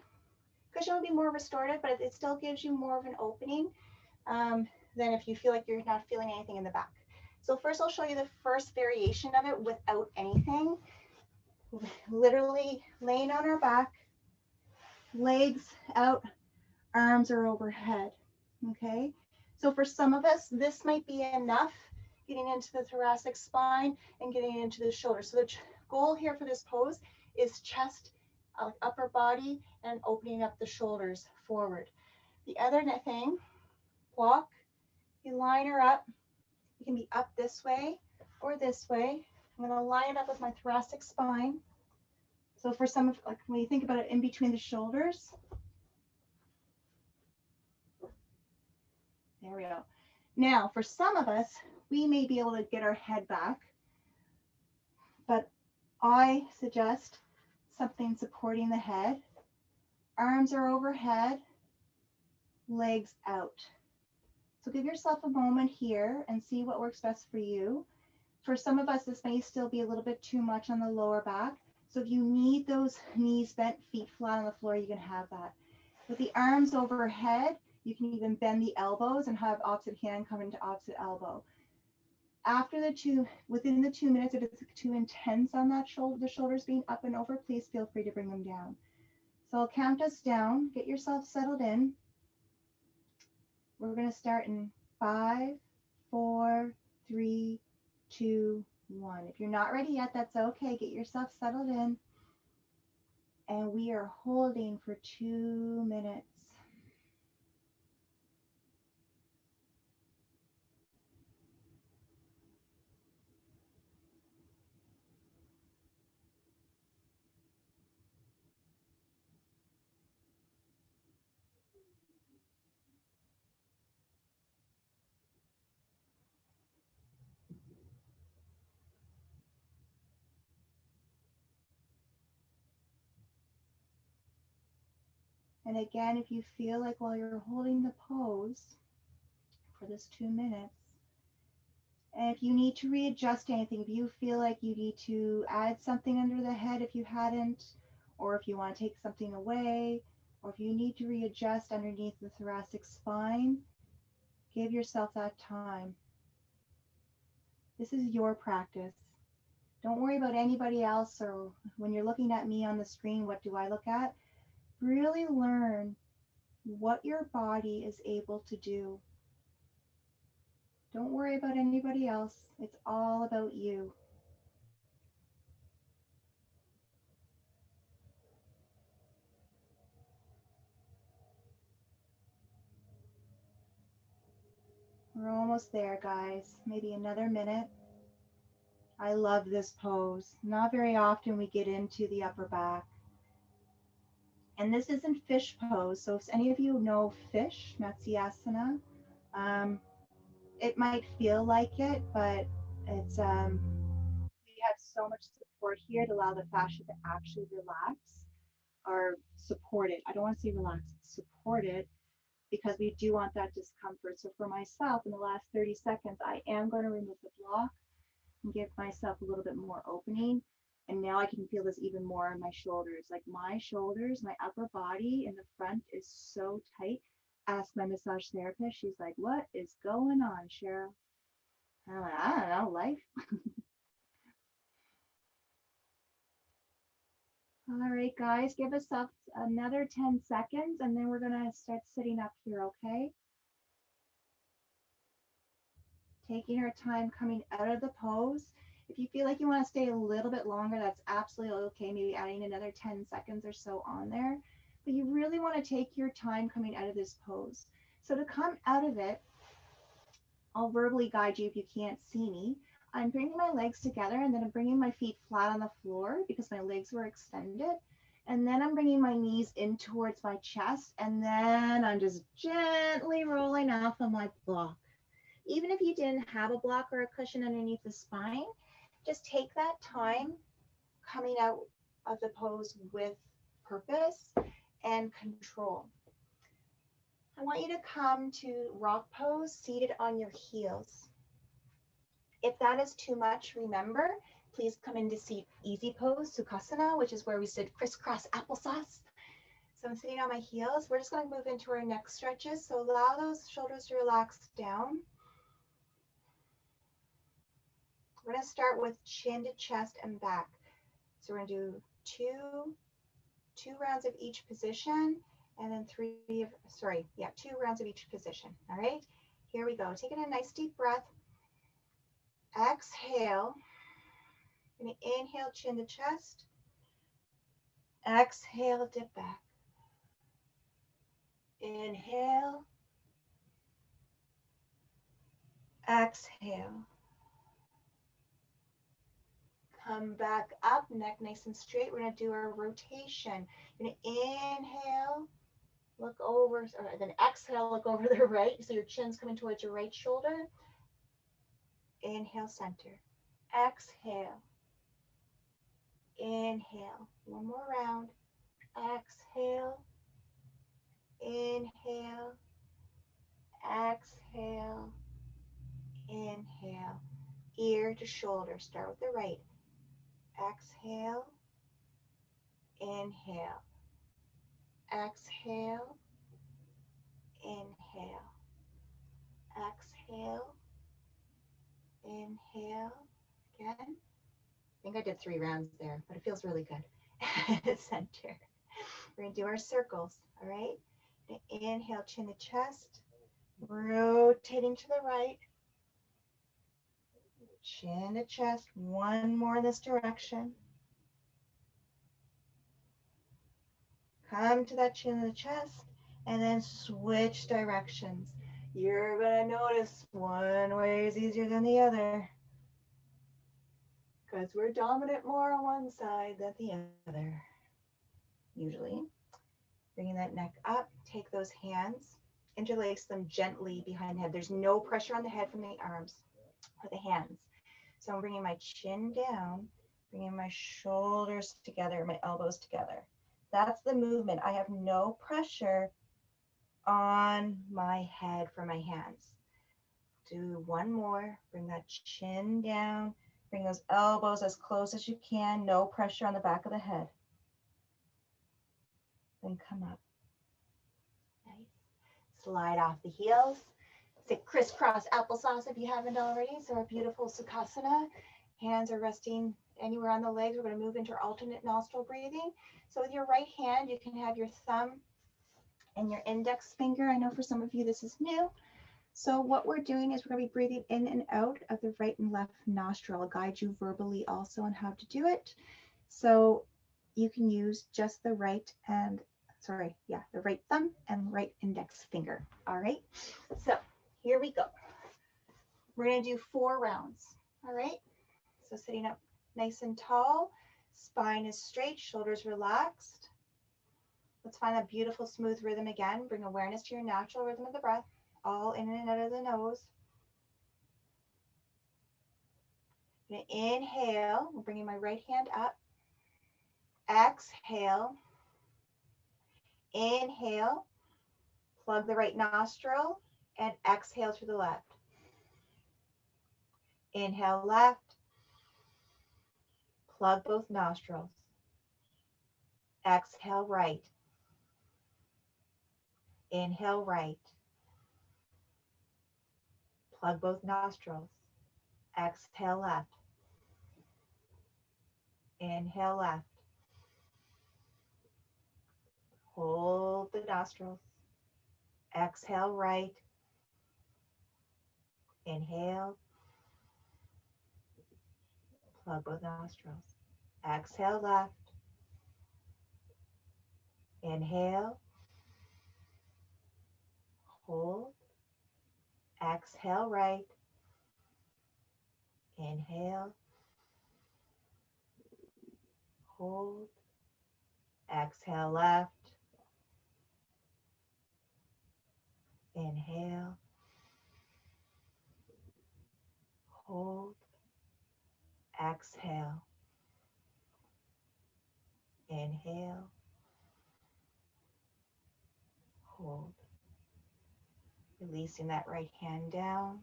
Cushion would be more restorative, but it still gives you more of an opening than if you feel like you're not feeling anything in the back. So first I'll show you the first variation of it without anything. Literally laying on our back, legs out, arms are overhead. Okay. So for some of us, this might be enough, getting into the thoracic spine and getting into the shoulders. So the goal here for this pose is chest, upper body, and opening up the shoulders forward. The other thing, walk, you line her up. You can be up this way or this way. I'm going to line it up with my thoracic spine. So for some of, like when you think about it, in between the shoulders. There we go. Now, for some of us, we may be able to get our head back, but I suggest something supporting the head. Arms are overhead, legs out. So give yourself a moment here and see what works best for you. For some of us, this may still be a little bit too much on the lower back. So if you need those knees bent, feet flat on the floor, you can have that. With the arms overhead, you can even bend the elbows and have opposite hand come into opposite elbow. After within the 2 minutes, if it's too intense on that the shoulders being up and over, please feel free to bring them down. So I'll count us down. Get yourself settled in. We're going to start in 5, 4, 3, 2, 1. If you're not ready yet, that's okay. Get yourself settled in. And we are holding for 2 minutes. And again, if you feel like while you're holding the pose for this 2 minutes, and if you need to readjust anything, if you feel like you need to add something under the head if you hadn't, or if you want to take something away, or if you need to readjust underneath the thoracic spine, give yourself that time. This is your practice. Don't worry about anybody else, or when you're looking at me on the screen, what do I look at? Really learn what your body is able to do. Don't worry about anybody else. It's all about you. We're almost there, guys. Maybe another minute. I love this pose. Not very often we get into the upper back. And this isn't fish pose. So if any of you know fish, Matsyasana, it might feel like it, but it's we have so much support here to allow the fascia to actually relax or support it. I don't want to say relax, support it, because we do want that discomfort. So for myself, in the last 30 seconds, I am going to remove the block and give myself a little bit more opening. And now I can feel this even more in my shoulders. Like my shoulders, my upper body in the front is so tight. Ask my massage therapist. She's like, what is going on, Cheryl? I'm like, I don't know, life. All right, guys, give us another 10 seconds and then we're going to start sitting up here, okay? Taking our time coming out of the pose. If you feel like you want to stay a little bit longer, that's absolutely okay. Maybe adding another 10 seconds or so on there. But you really want to take your time coming out of this pose. So to come out of it, I'll verbally guide you if you can't see me. I'm bringing my legs together and then I'm bringing my feet flat on the floor because my legs were extended. And then I'm bringing my knees in towards my chest. And then I'm just gently rolling off of my block. Even if you didn't have a block or a cushion underneath the spine, just take that time coming out of the pose with purpose and control. I want you to come to rock pose seated on your heels. If that is too much, remember, please come into seat easy pose, Sukhasana, which is where we sit crisscross applesauce. So I'm sitting on my heels. We're just going to move into our neck stretches. So allow those shoulders to relax down. We're going to start with chin to chest and back. So we're going to do two rounds of each position and then two rounds of each position. All right, here we go. Taking a nice deep breath. Exhale. I'm going to inhale, chin to chest. Exhale, dip back. Inhale. Exhale. Come back up, neck nice and straight. We're going to do our rotation. You're going to inhale, look over, or then exhale, look over to the right. So your chin's coming towards your right shoulder. Inhale, center. Exhale. Inhale. One more round. Exhale. Inhale. Exhale. Inhale. Ear to shoulder. Start with the right. Exhale. Inhale. Exhale. Inhale. Exhale. Inhale. Again. I think I did 3 rounds there, but it feels really good. Center. We're going to do our circles, all right? Inhale, chin to chest. Rotating to the right. Chin to chest. One more in this direction. Come to that chin to the chest, and then switch directions. You're going to notice one way is easier than the other, because we're dominant more on one side than the other, usually. Bringing that neck up, take those hands, interlace them gently behind the head. There's no pressure on the head from the arms or the hands. So I'm bringing my chin down, bringing my shoulders together, my elbows together. That's the movement. I have no pressure on my head for my hands. Do one more, bring that chin down, bring those elbows as close as you can, no pressure on the back of the head. Then come up. Nice. Slide off the heels. Sit crisscross applesauce if you haven't already. So our beautiful Sukhasana. Hands are resting anywhere on the legs. We're going to move into our alternate nostril breathing. So with your right hand, you can have your thumb and your index finger. I know for some of you this is new. So what we're doing is we're going to be breathing in and out of the right and left nostril. I'll guide you verbally also on how to do it. So you can use just the right the right thumb and right index finger. All right. So here we go. We're going to do 4 rounds. All right. So sitting up nice and tall, spine is straight, shoulders relaxed. Let's find that beautiful smooth rhythm again. Bring awareness to your natural rhythm of the breath, all in and out of the nose. I'm gonna inhale, I'm bringing my right hand up. Exhale, inhale, plug the right nostril, and exhale through the left. Inhale left, plug both nostrils. Exhale right. Inhale right. Plug both nostrils. Exhale left. Inhale left. Hold the nostrils. Exhale right. Inhale. Plug both nostrils. Exhale left. Inhale. Hold. Exhale right. Inhale. Hold. Exhale left. Inhale. Hold. Exhale. Inhale. Hold. Releasing that right hand down.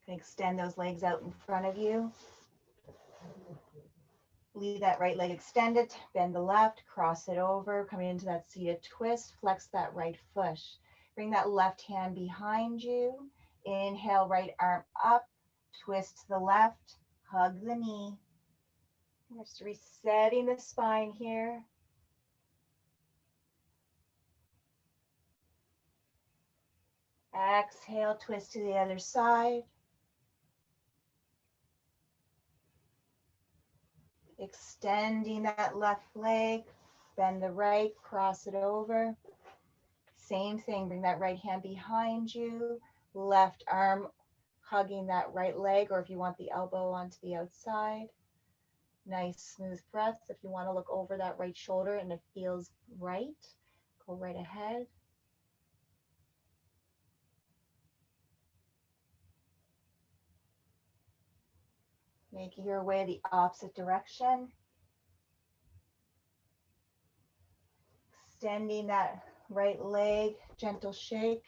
Extend those legs out in front of you. Leave that right leg extended, bend the left, cross it over, coming into that seated twist, flex that right foot. Bring that left hand behind you. Inhale, right arm up, twist to the left, hug the knee. We're just resetting the spine here. Exhale, twist to the other side. Extending that left leg, bend the right, cross it over. Same thing, bring that right hand behind you, left arm hugging that right leg, or if you want the elbow onto the outside. Nice smooth breath. If you want to look over that right shoulder and it feels right, go right ahead. Make your way the opposite direction. Extending that right leg, gentle shake.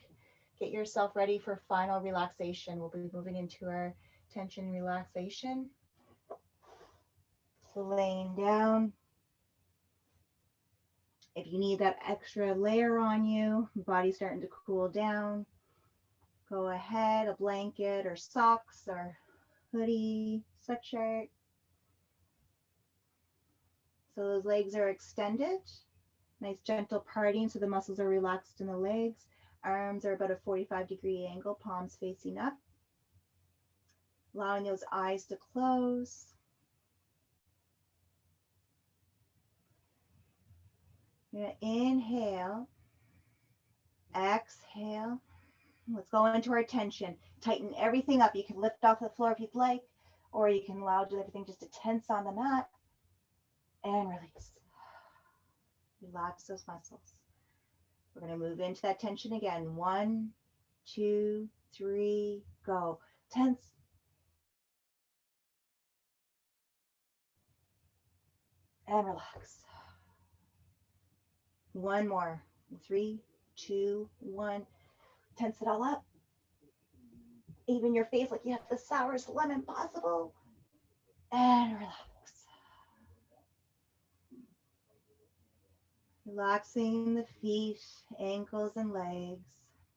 Get yourself ready for final relaxation. We'll be moving into our tension relaxation. So laying down. If you need that extra layer on you, body's starting to cool down, go ahead, a blanket or socks or hoodie, sweatshirt. So those legs are extended. Nice gentle parting so the muscles are relaxed in the legs. Arms are about a 45-degree angle, palms facing up. Allowing those eyes to close. You're going to inhale, exhale. Let's go into our tension. Tighten everything up. You can lift off the floor if you'd like, or you can allow everything just to tense on the mat and release. Relax those muscles. We're going to move into that tension again. 1, 2, 3, go. Tense. And relax. One more. 3, 2, 1. Tense it all up. Even your face like you have the sourest lemon possible. And relax. Relaxing the feet, ankles, and legs.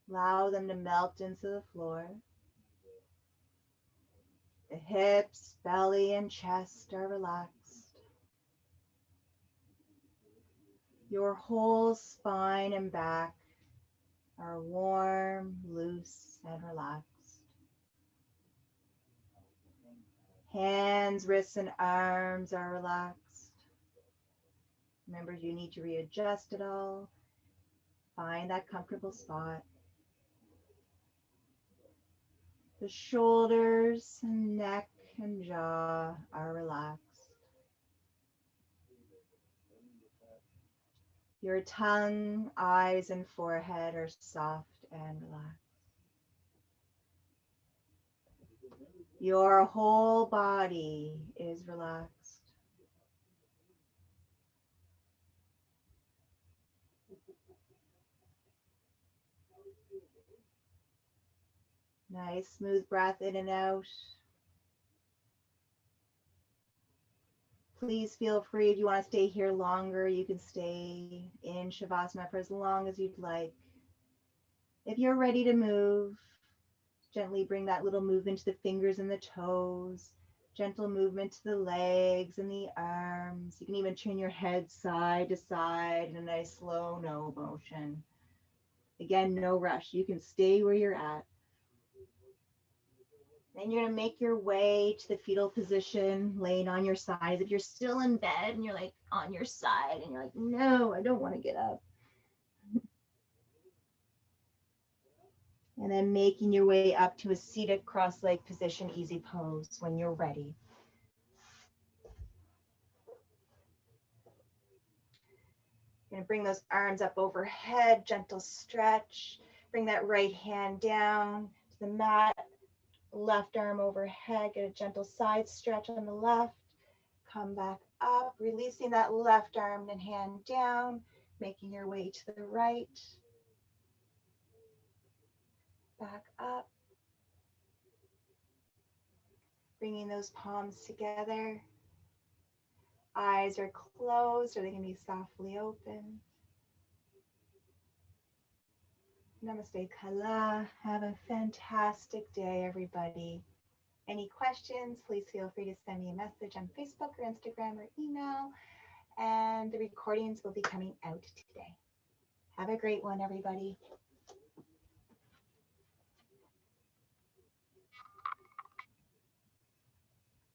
Allow them to melt into the floor. The hips, belly, and chest are relaxed. Your whole spine and back are warm, loose, and relaxed. Hands, wrists, and arms are relaxed. Remember, you need to readjust it all. Find that comfortable spot. The shoulders, and neck, and jaw are relaxed. Your tongue, eyes, and forehead are soft and relaxed. Your whole body is relaxed. Nice, smooth breath in and out. Please feel free, if you want to stay here longer, you can stay in Shavasana for as long as you'd like. If you're ready to move, gently bring that little movement to the fingers and the toes, gentle movement to the legs and the arms. You can even turn your head side to side in a nice slow no motion. Again, no rush. You can stay where you're at. Then you're going to make your way to the fetal position, laying on your side. If you're still in bed and you're like on your side and you're like, no, I don't want to get up. And then making your way up to a seated cross-leg position, easy pose when you're ready. You're going to bring those arms up overhead, gentle stretch. Bring that right hand down to the mat, left arm overhead, get a gentle side stretch on the left. Come back up, releasing that left arm and hand down, making your way to the right. Back up. Bringing those palms together. Eyes are closed or they can be softly open. Namaste Kala. Have a fantastic day, everybody. Any questions, please feel free to send me a message on Facebook or Instagram or email. And the recordings will be coming out today. Have a great one, everybody.